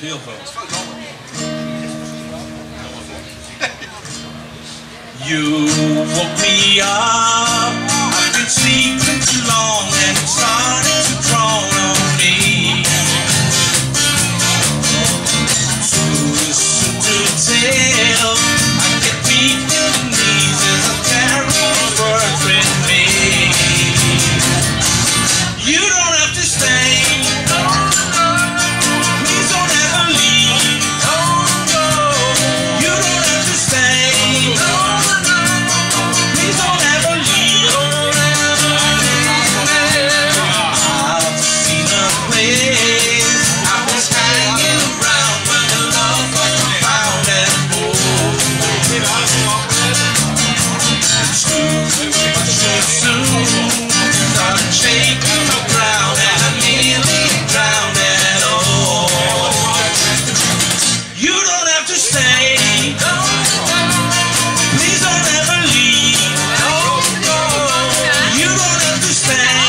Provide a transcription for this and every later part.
feel, folks. You woke me up. I've been sleeping too long and it started to dawn on me. To listen to the tale, I get weak in the knees as I carry these words with me. You don't have to stay. Please don't ever leave. You don't have to stay. Please don't ever leave. I've seen a place I was hanging around when the love was found and old. It's too soon. Started shaking the ground and I nearly drowned at all. You don't have to stay. Please don't ever leave. You don't have to stay.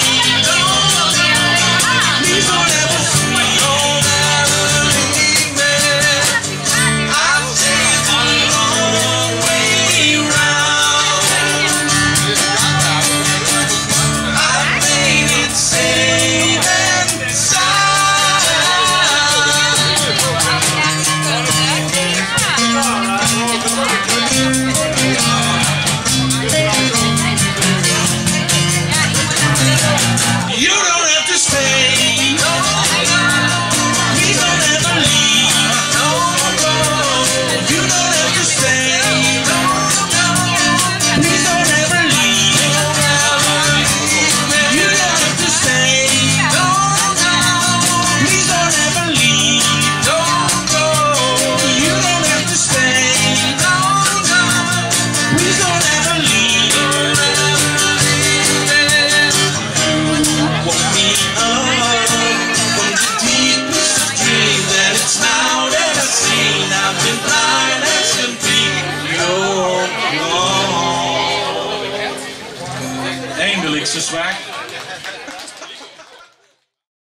Please don't ever leave. I've taken a long way round. I've made it safe and sound. You don't have to stay. Please don't ever leave. You don't have to stay. Please don't ever leave. You don't have to stay. Please don't ever leave. You don't have to stay. Please don't ever leave. Woke me up from the deepest of dreams, and it's now that I've seen I've been blind as can be. You're gone. Eindelijk, ze zwaar.